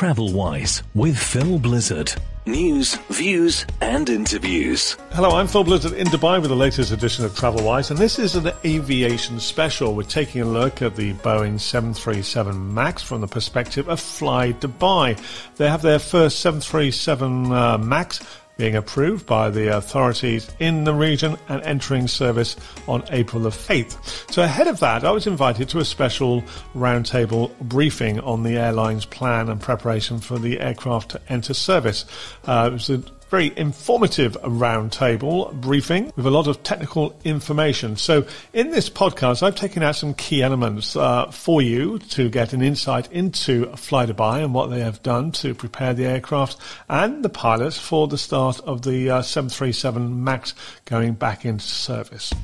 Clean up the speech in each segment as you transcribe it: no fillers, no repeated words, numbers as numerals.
TravelWise with Phil Blizzard. News, views and interviews. Hello, I'm Phil Blizzard in Dubai with the latest edition of TravelWise, and this is an aviation special. We're taking a look at the Boeing 737 MAX from the perspective of flydubai. They have their first 737 MAX being approved by the authorities in the region and entering service on April the 8th. So ahead of that, I was invited to a special roundtable briefing on the airline's plan and preparation for the aircraft to enter service. It was a very informative roundtable briefing with a lot of technical information. So in this podcast, I've taken out some key elements for you to get an insight into flydubai and what they have done to prepare the aircraft and the pilots for the start of the 737 MAX going back into service.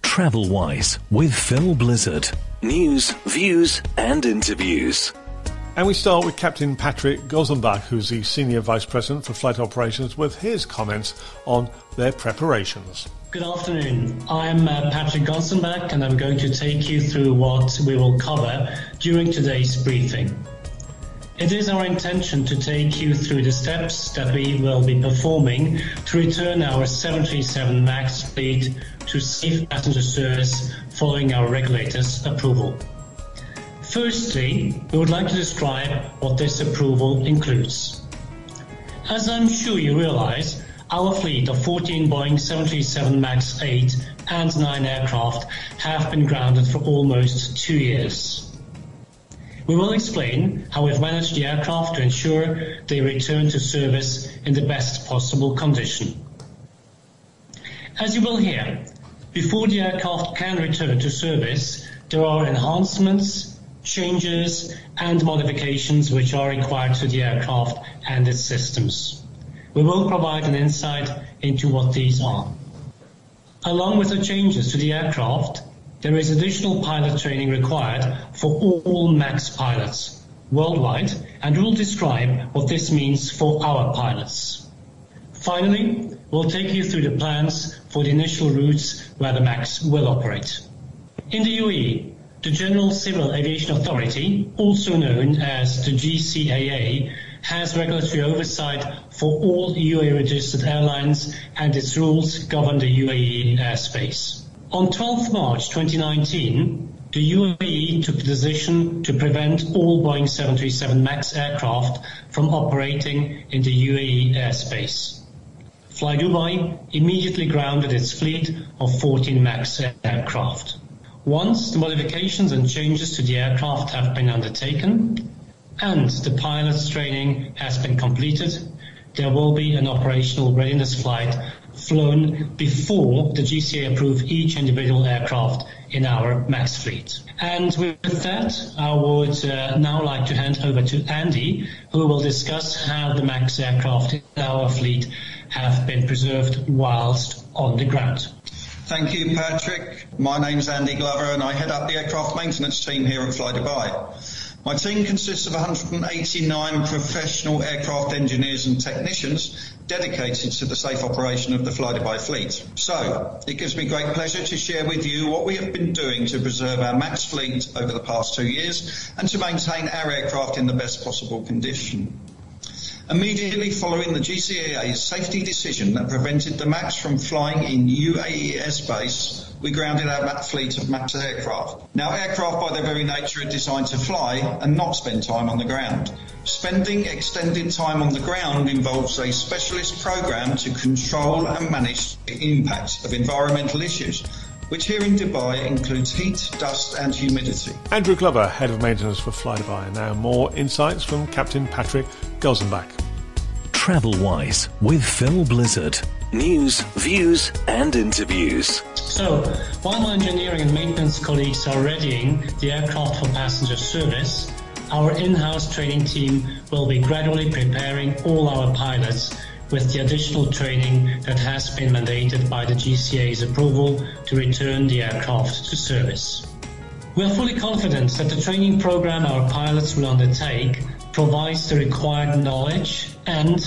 TravelWise with Phil Blizzard. News, views and interviews. And we start with Captain Patrick Gozenbach, who's the Senior Vice President for Flight Operations, with his comments on their preparations. Good afternoon. I'm Patrick Gozenbach, and I'm going to take you through what we will cover during today's briefing. It is our intention to take you through the steps that we will be performing to return our 737 MAX fleet to safe passenger service following our regulator's approval. Firstly, we would like to describe what this approval includes. As I'm sure you realize, our fleet of 14 Boeing 737 MAX 8 and 9 aircraft have been grounded for almost 2 years. We will explain how we've managed the aircraft to ensure they return to service in the best possible condition. As you will hear, before the aircraft can return to service, there are enhancements, changes and modifications which are required to the aircraft and its systems. We will provide an insight into what these are. Along with the changes to the aircraft, there is additional pilot training required for all MAX pilots worldwide, and we will describe what this means for our pilots. Finally, we'll take you through the plans for the initial routes where the MAX will operate. In the UAE, the General Civil Aviation Authority, also known as the GCAA, has regulatory oversight for all UAE-registered airlines, and its rules govern the UAE airspace. On 12 March 2019, the UAE took the decision to prevent all Boeing 737 MAX aircraft from operating in the UAE airspace. flydubai immediately grounded its fleet of 14 MAX aircraft. Once the modifications and changes to the aircraft have been undertaken and the pilot's training has been completed, there will be an operational readiness flight flown before the GCAA approve each individual aircraft in our MAX fleet. And with that, I would now like to hand over to Andy, who will discuss how the MAX aircraft in our fleet have been preserved whilst on the ground. Thank you, Patrick. My name's Andy Glover and I head up the aircraft maintenance team here at flydubai. My team consists of 189 professional aircraft engineers and technicians dedicated to the safe operation of the flydubai fleet. So, it gives me great pleasure to share with you what we have been doing to preserve our MAX fleet over the past 2 years and to maintain our aircraft in the best possible condition. Immediately following the GCAA's safety decision that prevented the MAX from flying in UAE airspace, we grounded our fleet of MAX aircraft. Now, aircraft by their very nature are designed to fly and not spend time on the ground. Spending extended time on the ground involves a specialist program to control and manage the impacts of environmental issues, which here in Dubai includes heat, dust and humidity. Andrew Glover, Head of Maintenance for flydubai. Now more insights from Captain Patrick Gozenbach. TravelWise with Phil Blizzard. News, views and interviews. So, while my engineering and maintenance colleagues are readying the aircraft for passenger service, our in-house training team will be gradually preparing all our pilots with the additional training that has been mandated by the GCAA's approval to return the aircraft to service. We are fully confident that the training program our pilots will undertake provides the required knowledge and,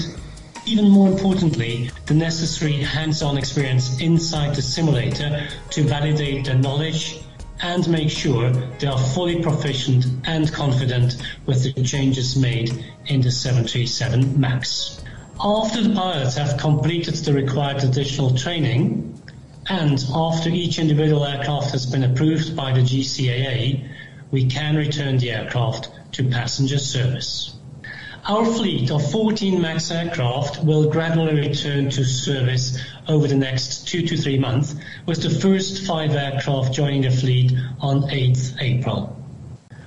even more importantly, the necessary hands-on experience inside the simulator to validate their knowledge and make sure they are fully proficient and confident with the changes made in the 737 MAX. After the pilots have completed the required additional training, and after each individual aircraft has been approved by the GCAA, we can return the aircraft to passenger service. Our fleet of 14 MAX aircraft will gradually return to service over the next 2 to 3 months, with the first 5 aircraft joining the fleet on 8th April.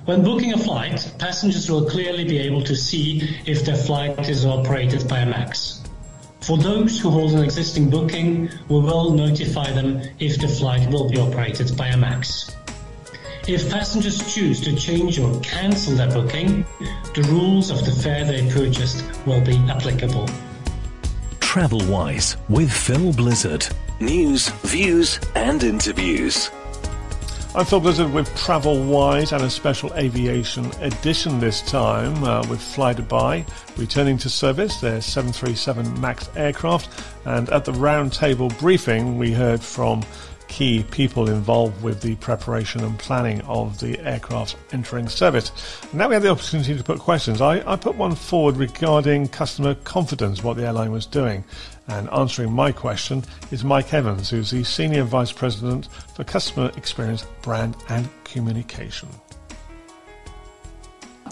When booking a flight, passengers will clearly be able to see if their flight is operated by a MAX. For those who hold an existing booking, we will notify them if the flight will be operated by a MAX. If passengers choose to change or cancel their booking, the rules of the fare they purchased will be applicable. TravelWise with Phil Blizzard. News, views and interviews. I'm Phil Blizzard with TravelWise and a special aviation edition this time with flydubai returning to service their 737 MAX aircraft. And at the round table briefing, we heard from key people involved with the preparation and planning of the aircraft entering service. Now we have the opportunity to put questions. I put one forward regarding customer confidence, what the airline was doing. And answering my question is Mike Evans, who's the Senior Vice President for Customer Experience, Brand and Communication.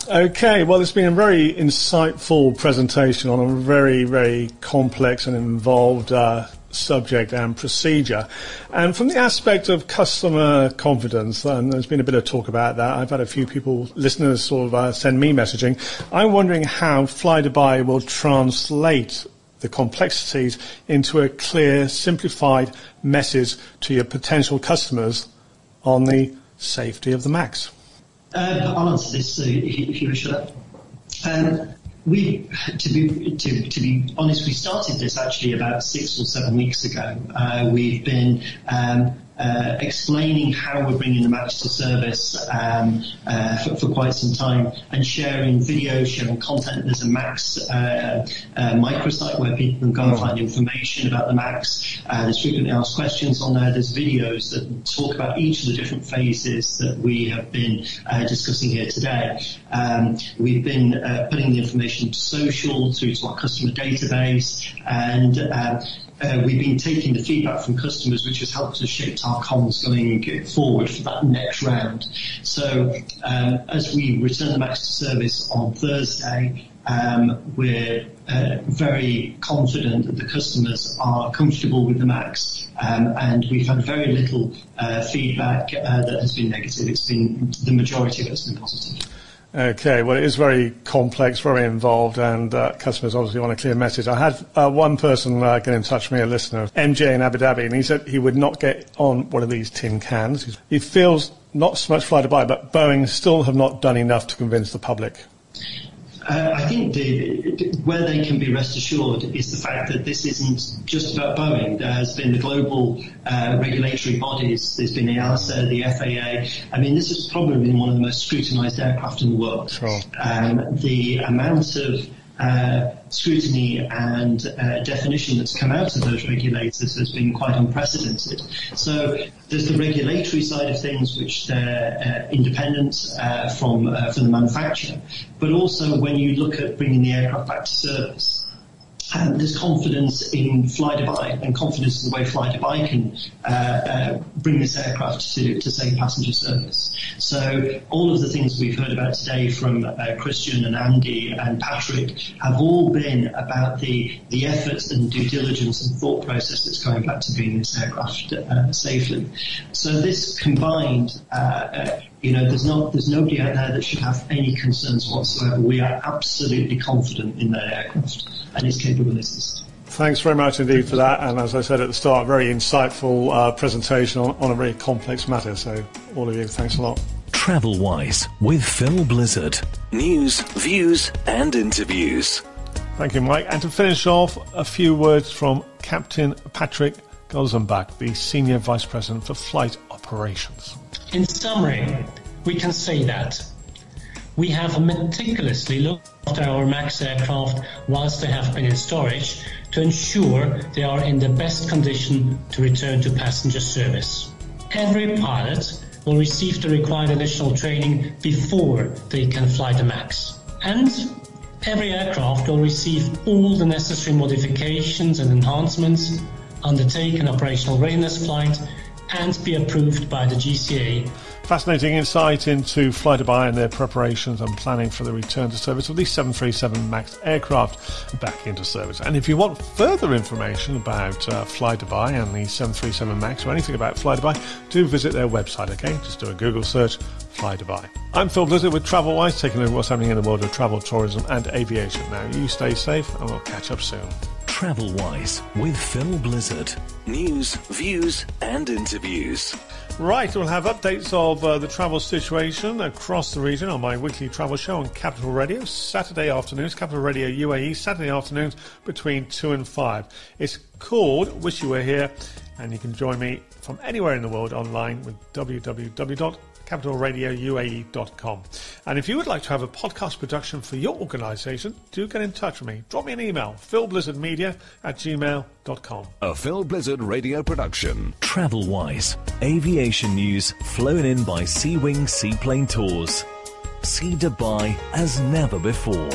Okay, well, it's been a very insightful presentation on a very, very complex and involved subject and procedure. And from the aspect of customer confidence, and there's been a bit of talk about that, I've had a few people, listeners, sort of send me messaging. I'm wondering how flydubai will translate the complexities into a clear, simplified message to your potential customers on the safety of the MAX. I'll answer this if you wish for that. To be honest, we started this actually about 6 or 7 weeks ago. We've been explaining how we're bringing the MAX to service for quite some time, and sharing videos, sharing content. There's a MAX microsite where people can go and find information about the MAX. There's frequently asked questions on there. There's videos that talk about each of the different phases that we have been discussing here today. We've been putting the information to social, through to our customer database, and we've been taking the feedback from customers, which has helped us shape our comms going forward for that next round. So as we return the MAX to service on Thursday, we're very confident that the customers are comfortable with the MAX, and we've had very little feedback that has been negative. It's been, the majority of it has been positive. Okay, well, it is very complex, very involved, and customers obviously want a clear message. I had one person get in touch with me, a listener, MJ in Abu Dhabi, and he said he would not get on one of these tin cans. He feels not so much flydubai, but Boeing still have not done enough to convince the public. I think where they can be rest assured is the fact that this isn't just about Boeing. There has been the global regulatory bodies. There's been EASA, the FAA. I mean, this has probably been one of the most scrutinised aircraft in the world. Sure. The amount of scrutiny and definition that's come out of those regulators has been quite unprecedented. So there's the regulatory side of things, which they're independent from the manufacturer. But also when you look at bringing the aircraft back to service, there's confidence in flydubai and confidence in the way flydubai can bring this aircraft to safe passenger service. So all of the things we've heard about today from Christian and Andy and Patrick have all been about the efforts and due diligence and thought process that's going back to bringing this aircraft safely. So this combined, there's nobody out there that should have any concerns whatsoever. We are absolutely confident in that aircraft and its capabilities. Thanks very much indeed for that, and as I said at the start, very insightful presentation on a very complex matter, so all of you, thanks a lot. TravelWise with Phil Blizzard. News, views and interviews. Thank you, Mike. And to finish off, a few words from Captain Patrick Gozenbach, the Senior Vice President for Flight Operations. In summary, we can say that we have meticulously looked after our MAX aircraft whilst they have been in storage to ensure they are in the best condition to return to passenger service. Every pilot will receive the required additional training before they can fly the MAX. And every aircraft will receive all the necessary modifications and enhancements, undertake an operational readiness flight, and be approved by the GCAA. Fascinating insight into flydubai and their preparations and planning for the return to service of the 737 MAX aircraft back into service. And if you want further information about flydubai and the 737 MAX or anything about flydubai, do visit their website, okay? Just do a Google search, flydubai. I'm Phil Blizzard with TravelWise, taking a look at what's happening in the world of travel, tourism and aviation. Now, you stay safe and we'll catch up soon. TravelWise with Phil Blizzard. News, views and interviews. Right, we'll have updates of the travel situation across the region on my weekly travel show on Capital Radio, Saturday afternoons, Capital Radio UAE, Saturday afternoons between 2 and 5. It's called Wish You Were Here, and you can join me from anywhere in the world online with www.capitalradiouae.com. And if you would like to have a podcast production for your organisation, do get in touch with me. Drop me an email, philblizzardmedia@gmail.com. A Phil Blizzard radio production. TravelWise. Aviation news flown in by Sea Wing Seaplane Tours. See Dubai as never before.